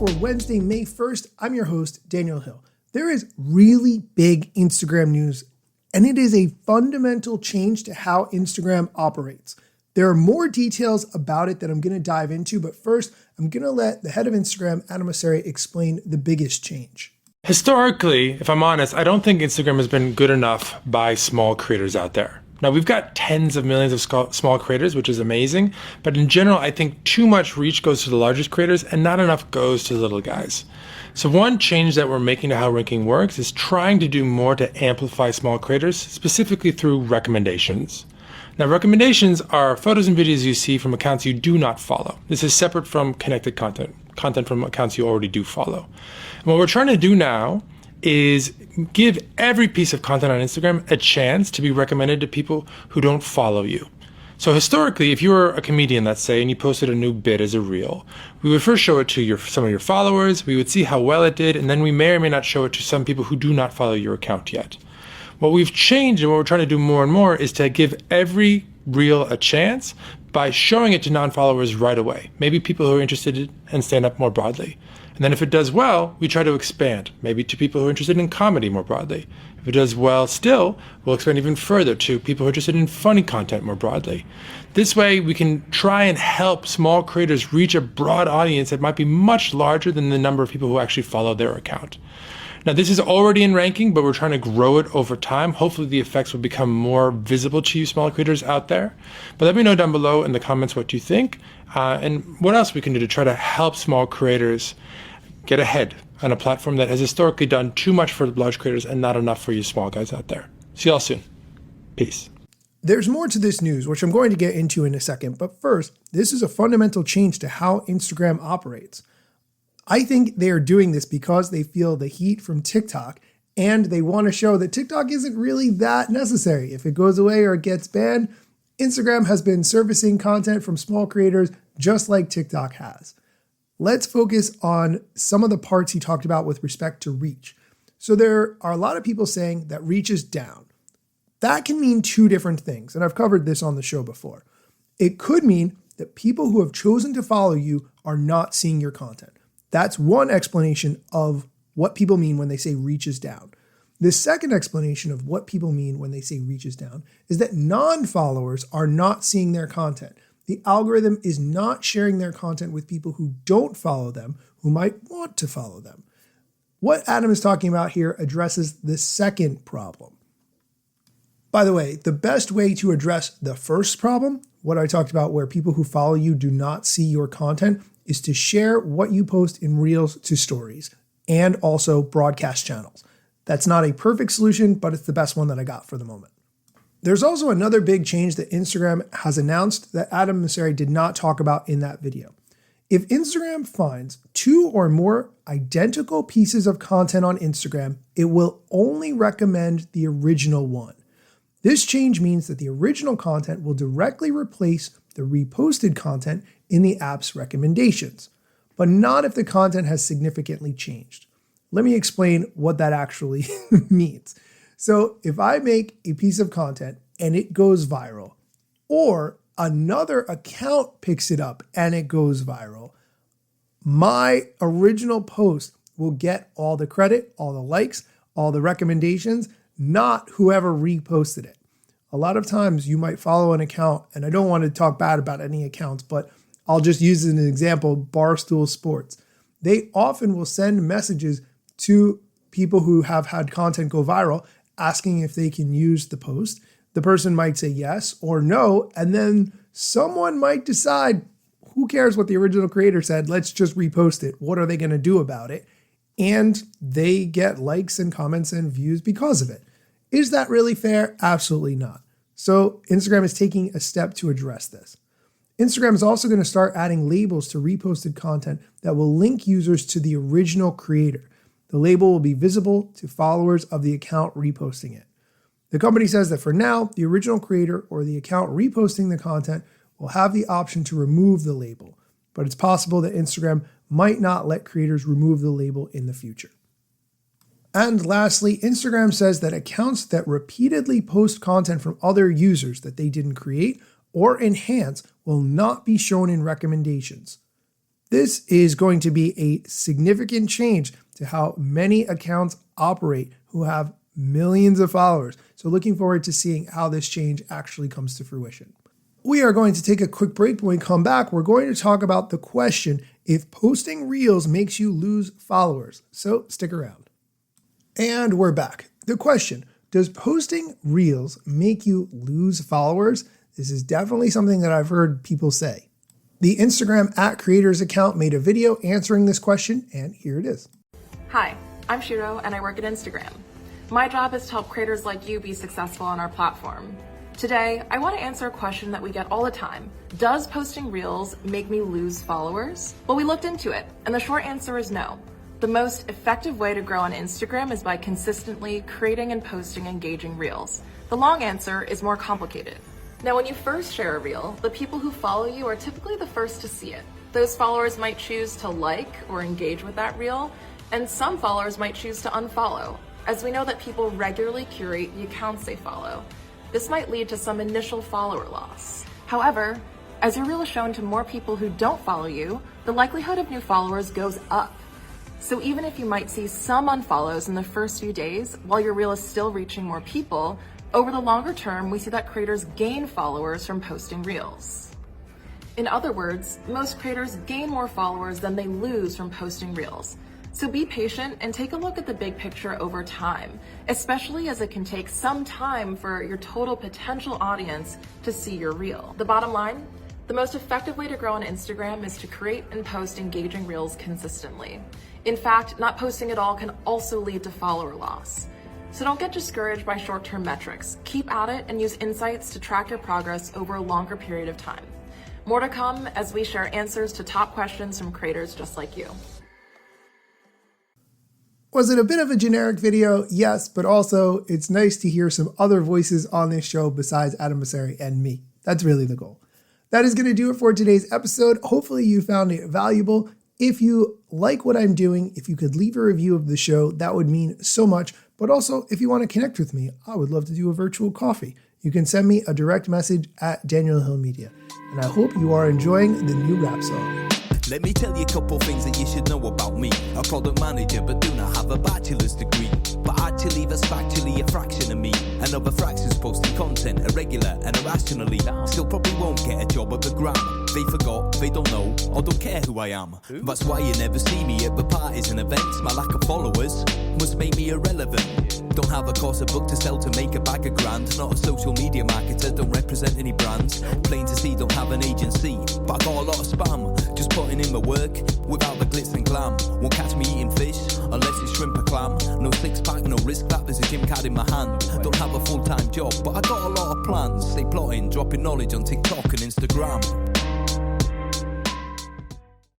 for Wednesday, May 1st. I'm your host, Daniel Hill. There is really big Instagram news, and it is a fundamental change to how Instagram operates. There are more details about it that I'm going to dive into, but first, I'm going to let the head of Instagram, Adam Mosseri, explain the biggest change. Historically, if I'm honest, I don't think Instagram has been good enough by small creators out there. Now, we've got tens of millions of small creators, which is amazing. But in general, I think too much reach goes to the largest creators and not enough goes to the little guys. So one change that we're making to how ranking works is trying to do more to amplify small creators, specifically through recommendations. Now, recommendations are photos and videos you see from accounts you do not follow. This is separate from connected content from accounts you already do follow. And what we're trying to do now is give every piece of content on Instagram a chance to be recommended to people who don't follow you. So historically, if you were a comedian, let's say, and you posted a new bit as a reel, we would first show it to some of your followers, we would see how well it did, and then we may or may not show it to some people who do not follow your account yet. What we've changed and what we're trying to do more and more is to give every reel a chance by showing it to non-followers right away. Maybe people who are interested and stand up more broadly. And then if it does well, we try to expand, maybe to people who are interested in comedy more broadly. If it does well still, we'll expand even further to people who are interested in funny content more broadly. This way, we can try and help small creators reach a broad audience that might be much larger than the number of people who actually follow their account. Now, this is already in ranking, but we're trying to grow it over time. Hopefully, the effects will become more visible to you small creators out there. But let me know down below in the comments what you think and what else we can do to try to help small creators get ahead on a platform that has historically done too much for large creators and not enough for you small guys out there. See y'all soon. Peace. There's more to this news, which I'm going to get into in a second. But first, this is a fundamental change to how Instagram operates. I think they are doing this because they feel the heat from TikTok and they want to show that TikTok isn't really that necessary. If it goes away or it gets banned, Instagram has been servicing content from small creators just like TikTok has. Let's focus on some of the parts he talked about with respect to reach. So there are a lot of people saying that reach is down. That can mean two different things, and I've covered this on the show before. It could mean that people who have chosen to follow you are not seeing your content. That's one explanation of what people mean when they say reach is down. The second explanation of what people mean when they say reach is down is that non-followers are not seeing their content. The algorithm is not sharing their content with people who don't follow them, who might want to follow them. What Adam is talking about here addresses the second problem. By the way, the best way to address the first problem, what I talked about where people who follow you do not see your content, is to share what you post in Reels to Stories and also broadcast channels. That's not a perfect solution, but it's the best one that I got for the moment. There's also another big change that Instagram has announced that Adam Mosseri did not talk about in that video. If Instagram finds two or more identical pieces of content on Instagram, it will only recommend the original one. This change means that the original content will directly replace the reposted content in the app's recommendations, but not if the content has significantly changed. Let me explain what that actually means. So if I make a piece of content and it goes viral, or another account picks it up and it goes viral, my original post will get all the credit, all the likes, all the recommendations, not whoever reposted it. A lot of times you might follow an account, and I don't want to talk bad about any accounts, but I'll just use as an example, Barstool Sports. They often will send messages to people who have had content go viral, asking if they can use the post. The person might say yes or no, and then someone might decide, who cares what the original creator said, let's just repost it. What are they going to do about it? And they get likes and comments and views because of it. Is that really fair? Absolutely not. So Instagram is taking a step to address this. Instagram is also going to start adding labels to reposted content that will link users to the original creator. The label will be visible to followers of the account reposting it. The company says that for now, the original creator or the account reposting the content will have the option to remove the label, but it's possible that Instagram might not let creators remove the label in the future. And lastly, Instagram says that accounts that repeatedly post content from other users that they didn't create or enhance will not be shown in recommendations. This is going to be a significant change to how many accounts operate who have millions of followers. So looking forward to seeing how this change actually comes to fruition. We are going to take a quick break. When we come back, we're going to talk about the question if posting Reels makes you lose followers. So stick around. And we're back. The question, does posting Reels make you lose followers? This is definitely something that I've heard people say. The Instagram @creators account made a video answering this question, and here it is. Hi, I'm Shiro and I work at Instagram. My job is to help creators like you be successful on our platform. Today, I want to answer a question that we get all the time. Does posting Reels make me lose followers? Well, we looked into it, and the short answer is no. The most effective way to grow on Instagram is by consistently creating and posting engaging Reels. The long answer is more complicated. Now, when you first share a Reel, the people who follow you are typically the first to see it. Those followers might choose to like or engage with that Reel, and some followers might choose to unfollow, as we know that people regularly curate the accounts they follow. This might lead to some initial follower loss. However, as your Reel is shown to more people who don't follow you, the likelihood of new followers goes up. So even if you might see some unfollows in the first few days, while your Reel is still reaching more people, over the longer term, we see that creators gain followers from posting Reels. In other words, most creators gain more followers than they lose from posting Reels. So be patient and take a look at the big picture over time, especially as it can take some time for your total potential audience to see your Reel. The bottom line, the most effective way to grow on Instagram is to create and post engaging Reels consistently. In fact, not posting at all can also lead to follower loss. So don't get discouraged by short-term metrics. Keep at it and use insights to track your progress over a longer period of time. More to come as we share answers to top questions from creators just like you. Was it a bit of a generic video? Yes, but also it's nice to hear some other voices on this show besides Adam Mosseri and me. That's really the goal. That is going to do it for today's episode. Hopefully you found it valuable. If you like what I'm doing, if you could leave a review of the show, that would mean so much. But also, if you want to connect with me, I would love to do a virtual coffee. You can send me a direct message at Daniel Hill Media. And I hope you are enjoying the new rap song. Let me tell you a couple things that you should know about me. A product manager, but do not have a bachelor's degree. But actually, that's factually a fraction of me. Another fraction's posting content irregular and irrationally. Still probably won't get a job at the Gram. They forgot, they don't know, or don't care who I am. That's why you never see me at the parties and events. My lack of followers must make me irrelevant. Don't have a course, a book to sell to make a bag of grand. Not a social media marketer, don't represent any brands. Plain to see, don't have an agency, but I got a lot of spam. Just putting in the work, without the glitz and glam. Won't catch me eating fish, unless it's shrimp or clam. No six pack, no risk that, there's a gym card in my hand. Don't have a full-time job, but I got a lot of plans. Stay plotting, dropping knowledge on TikTok and Instagram.